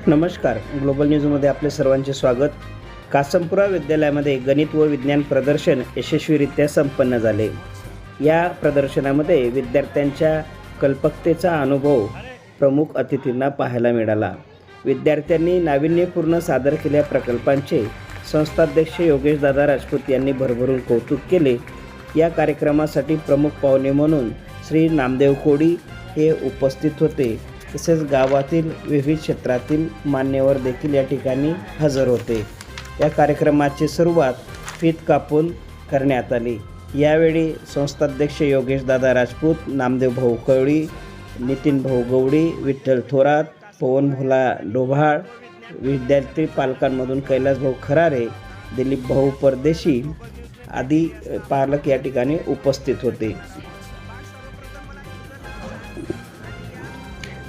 नमस्कार. ग्लोबल न्यूजमध्ये आपले सर्वांचे स्वागत. कासमपुरा विद्यालयामध्ये गणित व विज्ञान प्रदर्शन यशस्वीरित्या संपन्न झाले. या प्रदर्शनामध्ये विद्यार्थ्यांच्या कल्पकतेचा अनुभव प्रमुख अतिथींना पाहायला मिळाला. विद्यार्थ्यांनी नाविन्यपूर्ण सादर केलेल्या प्रकल्पांचे संस्थाध्यक्ष योगेशदादा राजपूत यांनी भरभरून कौतुक केले. या कार्यक्रमासाठी प्रमुख पाहुणे म्हणून श्री नामदेव कोळी हे उपस्थित होते. तसेच गावातील विविध क्षेत्रातील मान्यवर देखील या ठिकाणी हजर होते. या कार्यक्रमाची सुरुवात फीत कापून करण्यात आली. यावेळी संस्थाध्यक्ष योगेशदादा राजपूत, नामदेव भाऊ कोळी, नितीन भाऊ गवडी, विठ्ठल थोरात, पवन भोला डोभाळ, विद्यार्थी पालकांमधून कैलास भाऊ खरारे, दिलीप भाऊ परदेशी आदी पालक या ठिकाणी उपस्थित होते.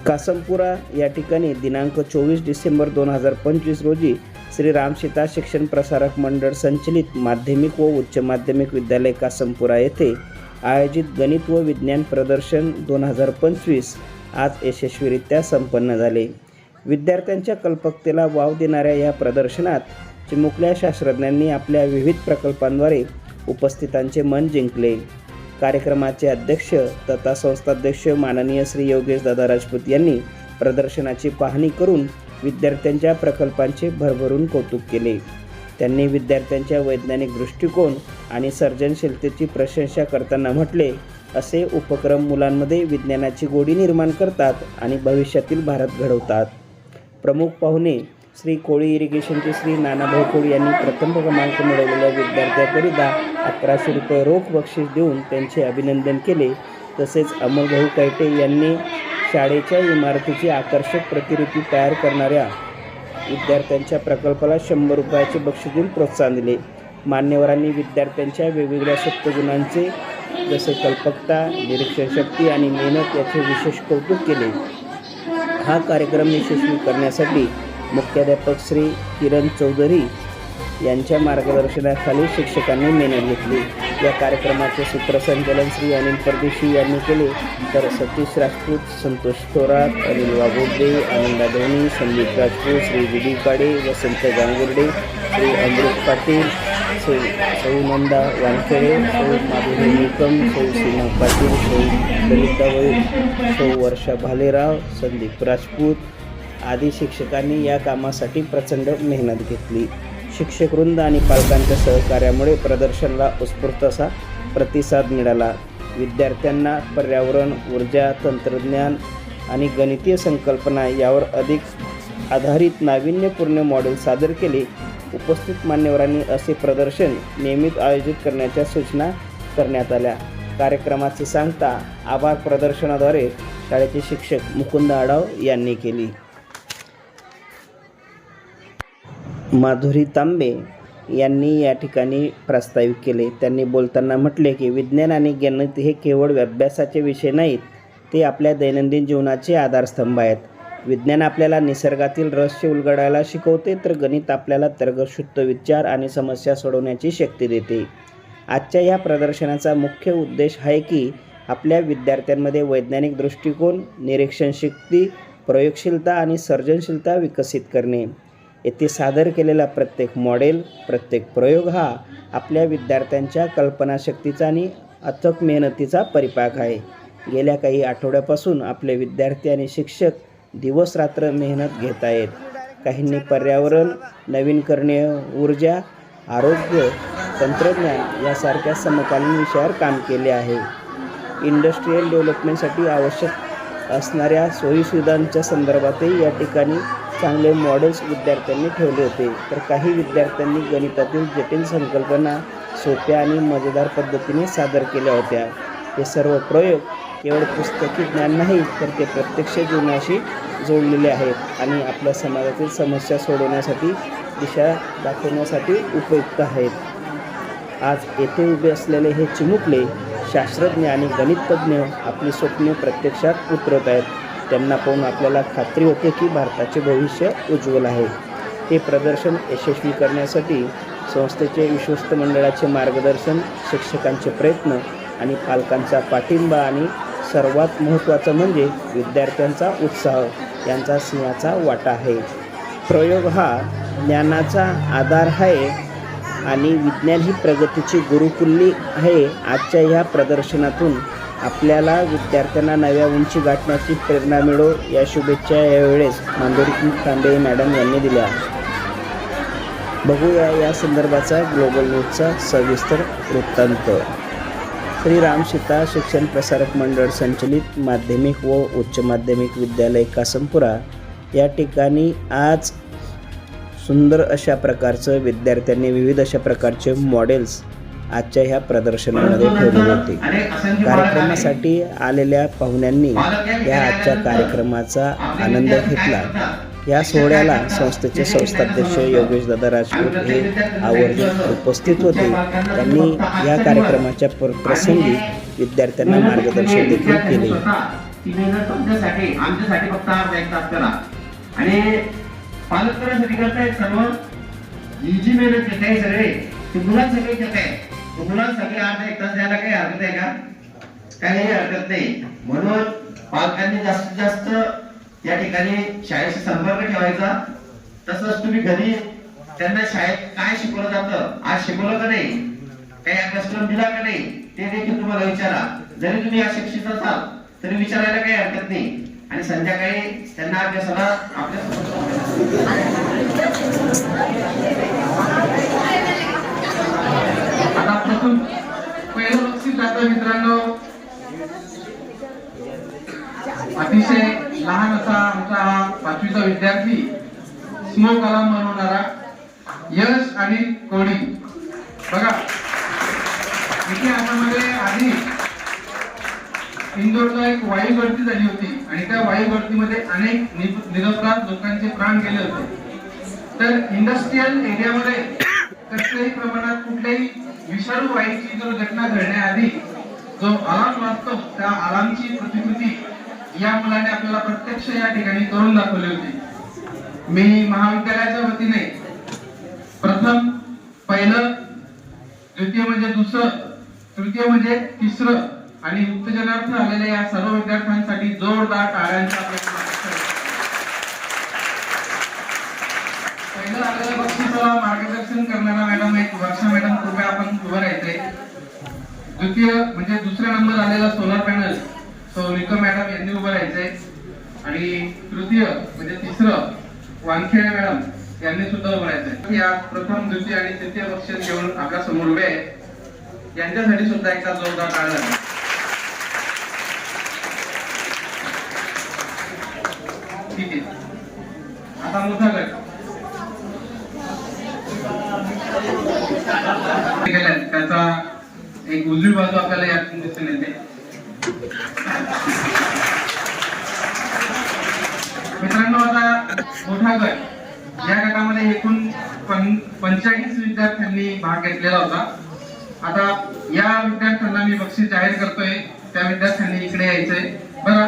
कासमपुरा या ठिकाणी दिनांक 24 डिसेंबर 2025 रोजी श्री रामसीता शिक्षण प्रसारक मंडळ संचलित माध्यमिक व उच्च माध्यमिक विद्यालय कासमपुरा येथे आयोजित गणित व विज्ञान प्रदर्शन 2025 आज यशस्वीरित्या संपन्न झाले. विद्यार्थ्यांच्या कल्पकतेला वाव देणाऱ्या या प्रदर्शनात चिमुकल्या शास्त्रज्ञांनी आपल्या विविध प्रकल्पांद्वारे उपस्थितांचे मन जिंकले. कार्यक्रमाचे अध्यक्ष तथा संस्थाध्यक्ष माननीय श्री योगेशदादा राजपूत यांनी प्रदर्शनाची पाहणी करून विद्यार्थ्यांच्या प्रकल्पांचे भरभरून कौतुक केले. त्यांनी विद्यार्थ्यांच्या वैज्ञानिक दृष्टिकोन आणि सर्जनशीलतेची प्रशंसा करताना म्हटले, असे उपक्रम मुलांमध्ये विज्ञानाची गोडी निर्माण करतात आणि भविष्यातील भारत घडवतात. प्रमुख पाहुणे श्री कोळी इरिगेशनचे श्री नानाभाऊ कोळी यांनी प्रथम क्रमांक मिळवलेल्या विद्यार्थ्यांकरिता 1100 रुपये रोख बक्षीस देऊन त्यांचे अभिनंदन केले. तसेच अमोलभाऊ कैटे यांनी शाळेच्या इमारतीची आकर्षक प्रतिकृती तयार करणाऱ्या विद्यार्थ्यांच्या प्रकल्पाला 100 रुपयाचे बक्षीस देऊन प्रोत्साहन दिले. मान्यवरांनी विद्यार्थ्यांच्या वेगवेगळ्या सप्तगुणांचे जसे कल्पकता, निरीक्षण शक्ती आणि मेहनत याचे विशेष कौतुक केले. हा कार्यक्रम यशस्वी करण्यासाठी मुख्याध्यापक श्री किरण चौधरी यांच्या मार्गदर्शनाखाली शिक्षकांनी मेहनत घेतली. या कार्यक्रमाचे सूत्रसंचालन श्री अनिल परदेशी यांनी केले, तर सतीश राजपूत, संतोष थोरात, अनिल वाघोडे, आनंदा धोनी, संदीप राजपूत, श्री विधी काडे, वसंत गांगुर्डे, श्री अमृत पाटील, सौ नंदा वानखेडे, सौ माधुरी निकम, सौ सीमा पाटील, सौ ललिता वैद, सौ वर्षा भालेराव, संदीप राजपूत आदी शिक्षकांनी या कामासाठी प्रचंड मेहनत घेतली. शिक्षकवृंद आणि पालकांच्या सहकार्यामुळे प्रदर्शनाला उत्स्फूर्त असा प्रतिसाद मिळाला. विद्यार्थ्यांना पर्यावरण, ऊर्जा, तंत्रज्ञान आणि गणितीय संकल्पना यावर अधिक आधारित नाविन्यपूर्ण मॉडेल सादर केले. उपस्थित मान्यवरांनी असे प्रदर्शन नियमित आयोजित करण्याच्या सूचना करण्यात आल्या. कार्यक्रमाची सांगता आभार प्रदर्शनाद्वारे शाळेचे शिक्षक मुकुंद आडाव यांनी केली. माधुरी तांबे यांनी या ठिकाणी प्रास्ताविक केले. त्यांनी बोलताना म्हटले की विज्ञान आणि गणित हे केवळ अभ्यासाचे विषय नाहीत, ते आपल्या दैनंदिन जीवनाचे आधारस्तंभ आहेत. विज्ञान आपल्याला निसर्गातील रहस्य उलगडायला शिकवते, तर गणित आपल्याला तर्कशुद्ध विचार आणि समस्या सोडवण्याची शक्ती देते. आजच्या या प्रदर्शनाचा मुख्य उद्देश आहे की आपल्या विद्यार्थ्यांमध्ये वैज्ञानिक दृष्टिकोन, निरीक्षण शक्ती, प्रयोगशीलता आणि सर्जनशीलता विकसित करणे. येथे सादर केलेला प्रत्येक मॉडेल, प्रत्येक प्रयोग हा आपल्या विद्यार्थ्यांच्या कल्पनाशक्तीचा आणि अथक मेहनतीचा परिपाक आहे. गेल्या काही आठवड्यापासून आपले विद्यार्थी आणि शिक्षक दिवसरात्र मेहनत घेत आहेत. काहींनी पर्यावरण, नवीनकरणीय ऊर्जा, आरोग्य, तंत्रज्ञान यासारख्या समकालीन विषयावर काम केले आहे. इंडस्ट्रीयल डेव्हलपमेंटसाठी आवश्यक असणाऱ्या सोयीसुविधांच्या संदर्भातही या ठिकाणी चांगले मॉडेल्स विद्यार्थ्यांनी ठेवले होते. तर काही विद्यार्थ्यांनी गणितातील जटिल संकल्पना सोप्या आणि मजेदार पद्धतीने सादर केल्या होत्या. हे सर्व प्रयोग केवळ पुस्तकी ज्ञान नाही, तर ते प्रत्यक्ष जीवनाशी जोडलेले आहेत आणि आपल्या समाजातील समस्या सोडवण्यासाठी दिशा दाखवण्यासाठी उपयुक्त आहेत. आज येथे उभे असलेले हे चिमुकले शास्त्रज्ञ आणि गणिततज्ञ आपली स्वप्ने प्रत्यक्षात उतरवत आहेत. त्यांना पाहून आपल्याला खात्री होते की भारताचे भविष्य उज्ज्वल आहे. हे प्रदर्शन यशस्वी करण्यासाठी संस्थेचे विश्वस्त मंडळाचे मार्गदर्शन, शिक्षकांचे प्रयत्न आणि पालकांचा पाठिंबा आणि सर्वात महत्त्वाचं म्हणजे विद्यार्थ्यांचा उत्साह यांचा सिंहाचा वाटा आहे. प्रयोग हा ज्ञानाचा आधार आहे आणि विज्ञान ही प्रगतीची गुरुकिल्ली आहे. आजच्या ह्या प्रदर्शनातून आपल्याला विद्यार्थ्यांना नव्या उंची गाठण्याची प्रेरणा मिळो या शुभेच्छा यावेळेस माधुरी तांबे मॅडम यांनी दिल्या. बघूया या संदर्भाचा ग्लोबल न्यूजचा सविस्तर वृत्तांत. श्री राम सीता शिक्षण प्रसारक मंडळ संचलित माध्यमिक व उच्च माध्यमिक विद्यालय कासमपुरा या ठिकाणी आज सुंदर अशा प्रकारचं विद्यार्थ्यांनी विविध अशा प्रकारचे मॉडेल्स आजच्या ह्या प्रदर्शनामध्ये ठेवले होते. कार्यक्रमासाठी आलेल्या पाहुण्यांनी या आजच्या कार्यक्रमाचा आनंद घेतला. या सोहळ्याला संस्थेचे संस्थाध्यक्ष योगेश दादा राजपूत हे आवर्जून उपस्थित होते. त्यांनी या कार्यक्रमाच्या प्रसंगी विद्यार्थ्यांना मार्गदर्शन देखील केले. पालक करण्यासाठी करतायत सर्व ही जी मेहनत घेत आहे सगळे ते मुलांसाठी घेत आहे. मुलांसाठी अर्धा एक तास द्यायला काही हरकत आहे का? काही हरकत नाही. म्हणून पालकांनी जास्तीत जास्त या ठिकाणी शाळेशी संपर्क ठेवायचा. तसंच तुम्ही घरी त्यांना शाळेत काय शिकवलं जातं, आज शिकवलं का नाही, काही अभ्यासक्रम दिला का नाही, ते देखील तुम्हाला विचारा. जरी तुम्ही अशिक्षित असाल तरी विचारायला काही हरकत नाही. आणि संध्याकाळी त्यांना अभ्यासाला आपल्या आता प्रथम पहिलं बक्षीस जातं मित्रांनो. अतिशय लहान असा आमचा हा 5वीचा विद्यार्थी स्मोक अलार्म बनवणारा यश आणि कोडी. बघा इतिहासामध्ये आधी इंदोरला एक वायू भरती झाली होती आणि त्या वायू भरतीमध्ये अनेक निरपराध लोकांचे प्राण गेले होते. तर इंडस्ट्रियल एरियामध्ये कसल्याही प्रमाणात कुठल्याही विषाणू वायूची जर घटना घडण्याआधी जो अलार्म वाजतो त्या अलार्मची प्रतिकृती या मुलाने आपल्याला प्रत्यक्ष या ठिकाणी करून दाखवली होती. मी महाविद्यालयाच्या वतीने प्रथम, पहिलं, द्वितीय म्हणजे दुसरं, तृतीय म्हणजे तिसरं आणि उत्तेजनार्थ आलेल्या या सर्व विद्यार्थ्यांसाठी जोरदार टाळ्यांचा पहिलं आलेल्या बक्षिसाला मार्गदर्शन करणारा मॅडम एक वर्षा मॅडम, कृपया आपण उभं राहायचंय. द्वितीय म्हणजे दुसरा नंबर आलेला सोलर पॅनल निकम मॅडम यांनी उभं राहायचंय. आणि तृतीय म्हणजे तिसरं वानखेडे मॅडम यांनी सुद्धा उभं राहायचंय. या प्रथम, द्वितीय आणि तृतीय बक्षीस घेऊन आपल्या समोर उभे आहेत. यांच्यासाठी सुद्धा एकदा जोरदार टाळ्या झाला. ठीक आहे. आता मोठा गट त्याचा एक उजवी बाजू आपल्याला यातून दिसून येते. मित्रांनो आता मोठा गट या गटामध्ये एकूण 45 विद्यार्थ्यांनी भाग घेतलेला होता. आता या विद्यार्थ्यांना मी बक्षीस जाहीर करतोय. त्या विद्यार्थ्यांनी इकडे यायचंय. बरं,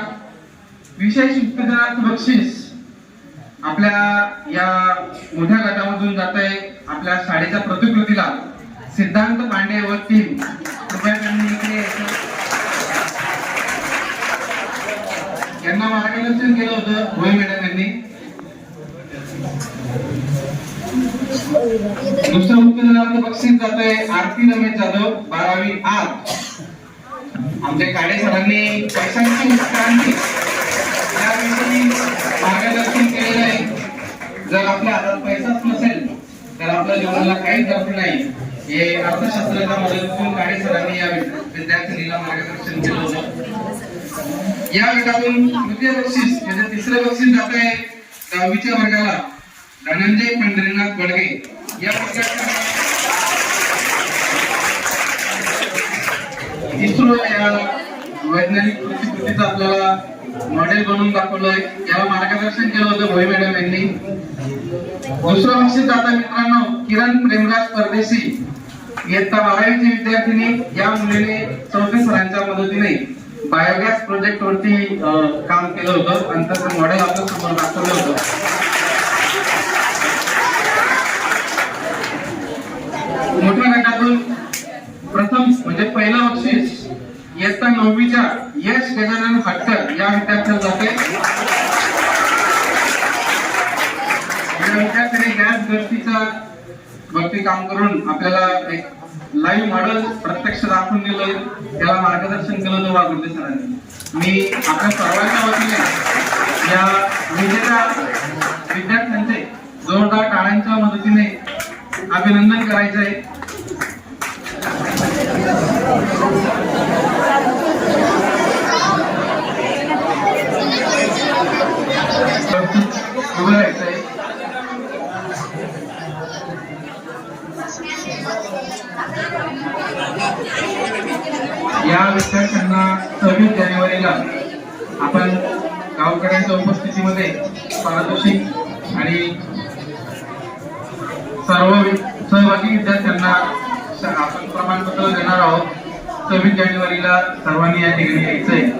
विशेष उत्तेजनार्थ बक्षीस आपल्या या मोठ्या गटामधून जात आहे आपल्या शाळेच्या प्रतिकृतीला सिद्धांत पांडे व टीम. कृपया त्यांनी इकडे यायचं. यांना मार्गदर्शन केलं होतं भोई मॅडम यांनी. दुसरं उत्तेजनार्थ बक्षीस जातोय आरती रमेश जाधव, 12वी आर्ट. आमच्या काळे सरांनी पैशांची उत्क्रांती याविषयी मार्गदर्शन केलेलं आहे. जर आपल्या हातात पैसाच नसेल तर आपल्या जीवनाला काहीच अर्थ नाही. हे अर्थशास्त्राच्या मदतीतून काळे सरांनी या विद्यार्थिनीला मार्गदर्शन केलं होतं. या गटातून तृतीय बक्षीस म्हणजे तिसरं बक्षीस जात आहे 10वीच्या वर्गाला धनंजय पंढरीनाथ बडगे. या इस्रो या वैज्ञानिक प्रतिकृतीचं आपल्याला मॉडेल बनवून दाखवलंय. याला मार्गदर्शन केलं होतं भोई मॅडम यांनी. दुसरं बक्षीस जाता मित्रांनो किरण प्रेमराज परदेशी, इयत्ता 12वीची विद्यार्थिनी. या मुलीने चौथे सरांच्या मदतीने बायोगॅस प्रोजेक्ट वरती काम केलं होतं आणि त्याचं मॉडेल आपल्या समोर दाखवलं होतं. मोठ्या गटातून प्रथम म्हणजे पहिलं बक्षीस इयत्ता 9वीच्या यश गजानन हट्टर या विद्यार्थ्याला जाते. त्या विद्यार्थ्याने गॅस गळतीचा वरती काम करून आपल्याला एक लाईव्ह मॉडेल प्रत्यक्ष दाखवून दिलं, त्याला मार्गदर्शन केलं तो वागुर्दे सरांनी. मी आपल्या सर्वांच्या वतीने या विजेत्या विद्यार्थ्यांचे जोरदार टाळ्यांच्या मदतीने अभिनंदन करायचं आहे. उभं राहायचं आहे. या विद्यार्थ्यांना 26 जानेवारीला आपण गावकऱ्यांच्या उपस्थितीमध्ये पारितोषिक आणि सर्व सहभागी विद्यार्थ्यांना आपण प्रमाणपत्र देणार आहोत. 26 जानेवारीला सर्वांनी या ठिकाणी यायचंय.